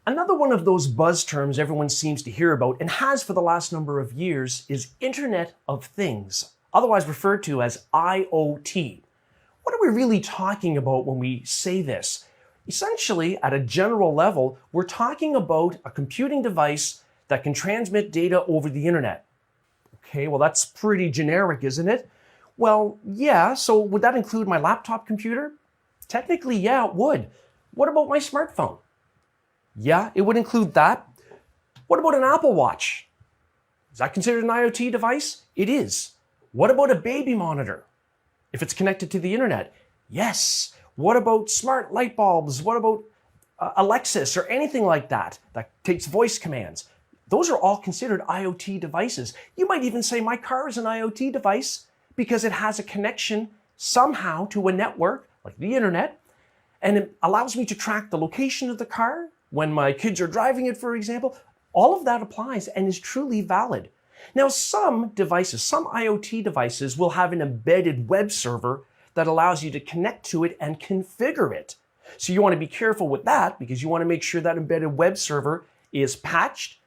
Another one of those buzz terms everyone seems to hear about and has for the last number of years is Internet of Things, otherwise referred to as IoT. What are we really talking about when we say this? Essentially, at a general level, we're talking about a computing device that can transmit data over the internet. Okay, well that's pretty generic, isn't it? Well, yeah, so would that include my laptop computer? Technically, yeah, it would. What about my smartphone? Yeah, it would include that. What about an Apple Watch? Is that considered an IoT device? It is. What about a baby monitor? If it's connected to the internet? Yes. What about smart light bulbs? What about Alexis or anything like that that takes voice commands? Those are all considered IoT devices. You might even say my car is an IoT device because it has a connection somehow to a network like the internet, and it allows me to track the location of the car when my kids are driving it, for example. All of that applies and is truly valid. Now, some devices, some IoT devices will have an embedded web server that allows you to connect to it and configure it. So you want to be careful with that because you want to make sure that embedded web server is patched,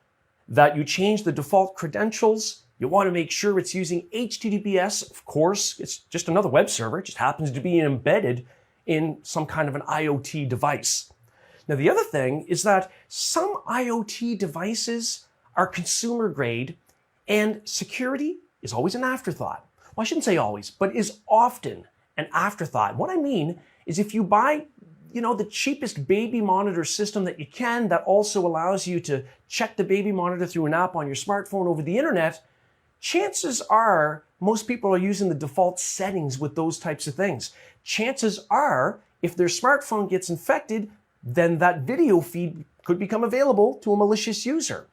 that you change the default credentials. You want to make sure it's using HTTPS. Of course, it's just another web server. It just happens to be embedded in some kind of an IoT device. Now, the other thing is that some IoT devices are consumer grade and security is always an afterthought. Well, I shouldn't say always, but is often an afterthought. What I mean is if you buy, the cheapest baby monitor system that you can that also allows you to check the baby monitor through an app on your smartphone over the internet, chances are most people are using the default settings with those types of things. Chances are if their smartphone gets infected, then that video feed could become available to a malicious user.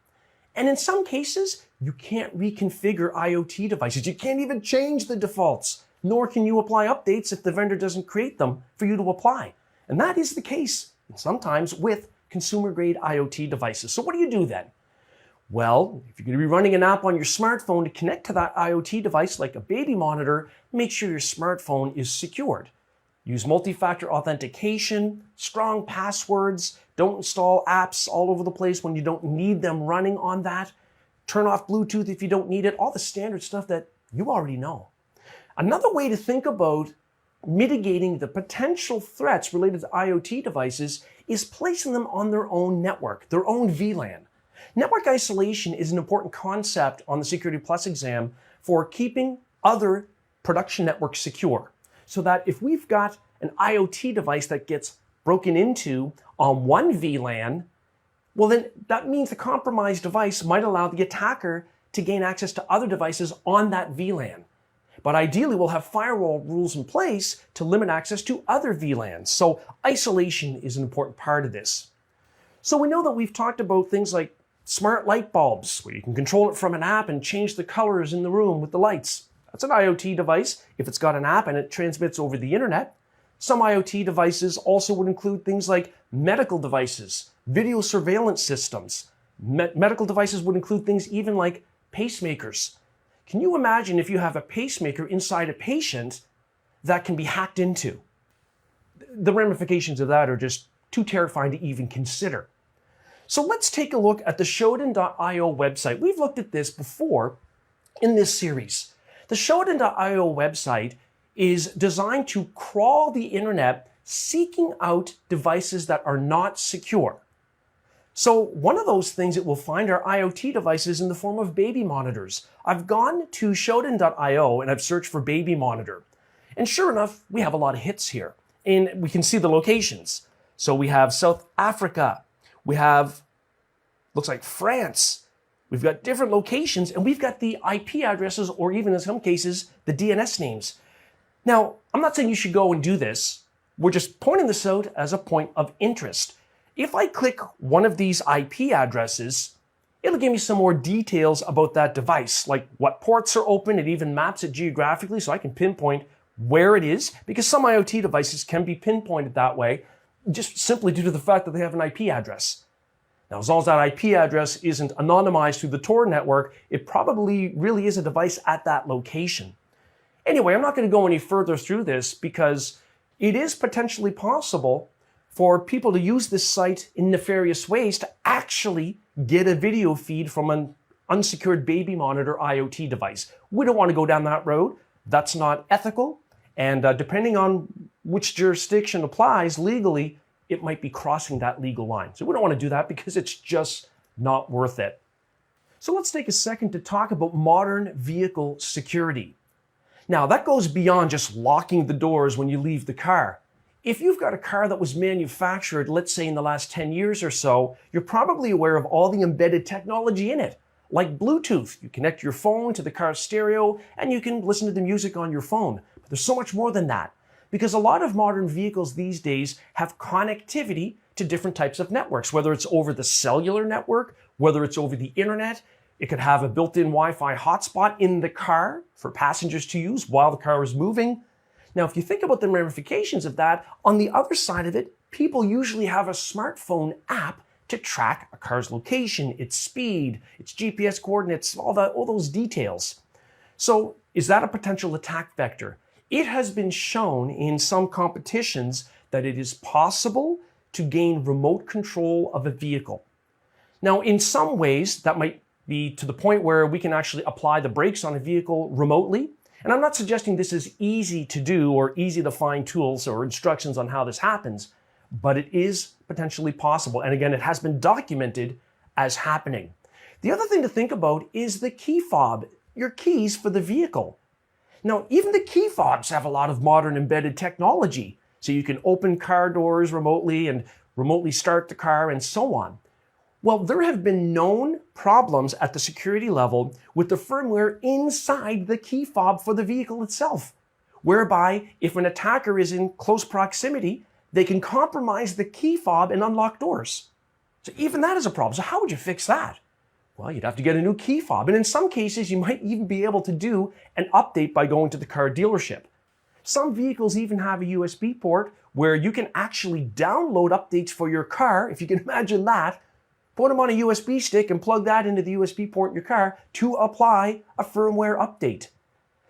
And in some cases, you can't reconfigure IoT devices. You can't even change the defaults, nor can you apply updates if the vendor doesn't create them for you to apply. And that is the case sometimes with consumer-grade IoT devices. So what do you do then? Well, if you're going to be running an app on your smartphone to connect to that IoT device like a baby monitor, make sure your smartphone is secured. Use multi-factor authentication, strong passwords, don't install apps all over the place when you don't need them running on that. Turn off Bluetooth if you don't need it, all the standard stuff that you already know. Another way to think about mitigating the potential threats related to IoT devices is placing them on their own network, their own VLAN. Network isolation is an important concept on the Security Plus exam for keeping other production networks secure. So that if we've got an IoT device that gets broken into on one VLAN, well then that means the compromised device might allow the attacker to gain access to other devices on that VLAN. But ideally we'll have firewall rules in place to limit access to other VLANs. So isolation is an important part of this. So we know that we've talked about things like smart light bulbs, where you can control it from an app and change the colors in the room with the lights. That's an IoT device if it's got an app and it transmits over the internet. Some IoT devices also would include things like medical devices, video surveillance systems. Medical devices would include things even like pacemakers. Can you imagine if you have a pacemaker inside a patient that can be hacked into? The ramifications of that are just too terrifying to even consider. So let's take a look at the Shodan.io website. We've looked at this before in this series. The Shodan.io website is designed to crawl the internet seeking out devices that are not secure. So one of those things it will find are IoT devices in the form of baby monitors. I've gone to Shodan.io and I've searched for baby monitor. And sure enough, we have a lot of hits here. And we can see the locations. So we have South Africa. We have, looks like France. We've got different locations, and we've got the IP addresses, or even in some cases, the DNS names. Now, I'm not saying you should go and do this. We're just pointing this out as a point of interest. If I click one of these IP addresses, it'll give me some more details about that device, like what ports are open. It even maps it geographically, so I can pinpoint where it is, because some IoT devices can be pinpointed that way, just simply due to the fact that they have an IP address. Now, as long as that IP address isn't anonymized through the Tor network, it probably really is a device at that location. Anyway, I'm not going to go any further through this because it is potentially possible for people to use this site in nefarious ways to actually get a video feed from an unsecured baby monitor IoT device. We don't want to go down that road. That's not ethical. And depending on which jurisdiction applies legally, it might be crossing that legal line. So we don't want to do that because it's just not worth it. So let's take a second to talk about modern vehicle security. Now, that goes beyond just locking the doors when you leave the car. If you've got a car that was manufactured, let's say in the last 10 years or so, you're probably aware of all the embedded technology in it, like Bluetooth. You connect your phone to the car's stereo and you can listen to the music on your phone. But there's so much more than that, because a lot of modern vehicles these days have connectivity to different types of networks, whether it's over the cellular network, whether it's over the internet. It could have a built-in Wi-Fi hotspot in the car for passengers to use while the car is moving. Now, if you think about the ramifications of that, on the other side of it, people usually have a smartphone app to track a car's location, its speed, its GPS coordinates, all those details. So is that a potential attack vector? It has been shown in some competitions that it is possible to gain remote control of a vehicle. Now, in some ways, that might be to the point where we can actually apply the brakes on a vehicle remotely. And I'm not suggesting this is easy to do or easy to find tools or instructions on how this happens, but it is potentially possible. And again, it has been documented as happening. The other thing to think about is the key fob, your keys for the vehicle. Now, even the key fobs have a lot of modern embedded technology. So you can open car doors remotely and remotely start the car and so on. Well, there have been known problems at the security level with the firmware inside the key fob for the vehicle itself, whereby if an attacker is in close proximity, they can compromise the key fob and unlock doors. So even that is a problem. So how would you fix that? Well, you'd have to get a new key fob. And in some cases, you might even be able to do an update by going to the car dealership. Some vehicles even have a USB port where you can actually download updates for your car, if you can imagine that, put them on a USB stick and plug that into the USB port in your car to apply a firmware update.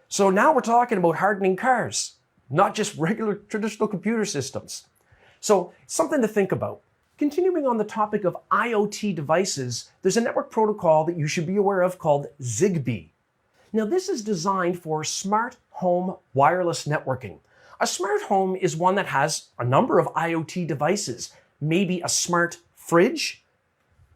So now we're talking about hardening cars, not just regular traditional computer systems. So something to think about. Continuing on the topic of IoT devices, there's a network protocol that you should be aware of called Zigbee. Now, this is designed for smart home wireless networking. A smart home is one that has a number of IoT devices, maybe a smart fridge,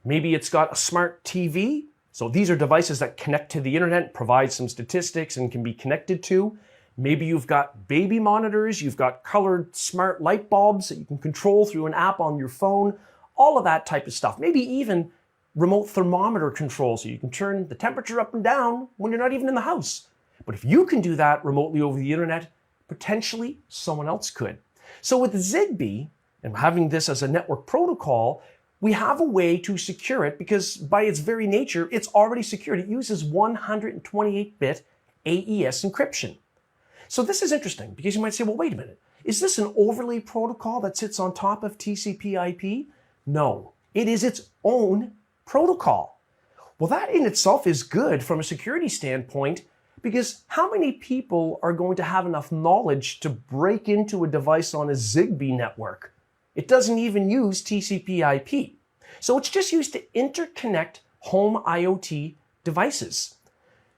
maybe it's got a smart TV. So these are devices that connect to the internet, provide some statistics and can be connected to. Maybe you've got baby monitors, you've got colored smart light bulbs that you can control through an app on your phone, all of that type of stuff. Maybe even remote thermometer control so you can turn the temperature up and down when you're not even in the house. But if you can do that remotely over the internet, potentially someone else could. So with Zigbee, and having this as a network protocol, we have a way to secure it because by its very nature, it's already secured. It uses 128-bit AES encryption. So this is interesting because you might say, well, wait a minute. Is this an overlay protocol that sits on top of TCP/IP? No, it is its own protocol. Well, that in itself is good from a security standpoint because how many people are going to have enough knowledge to break into a device on a Zigbee network? It doesn't even use TCP/IP. So it's just used to interconnect home IoT devices.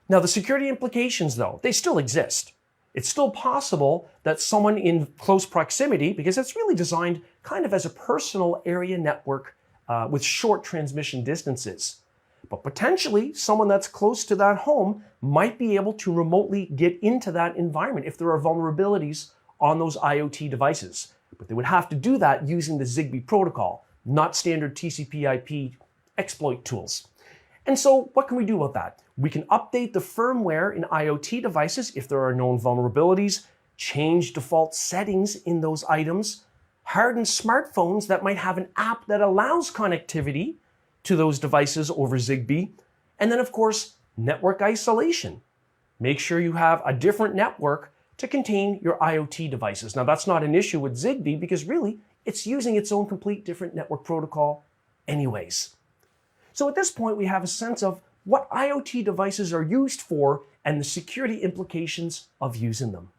Now, the security implications, though, they still exist. It's still possible that someone in close proximity, because it's really designed kind of as a personal area network with short transmission distances. But potentially, someone that's close to that home might be able to remotely get into that environment if there are vulnerabilities on those IoT devices. But they would have to do that using the Zigbee protocol, not standard TCP/IP exploit tools. And so what can we do about that? We can update the firmware in IoT devices if there are known vulnerabilities, change default settings in those items, harden smartphones that might have an app that allows connectivity to those devices over Zigbee, and then of course, network isolation. Make sure you have a different network to contain your IoT devices. Now that's not an issue with Zigbee because really it's using its own complete different network protocol anyways. So at this point we have a sense of what IoT devices are used for and the security implications of using them.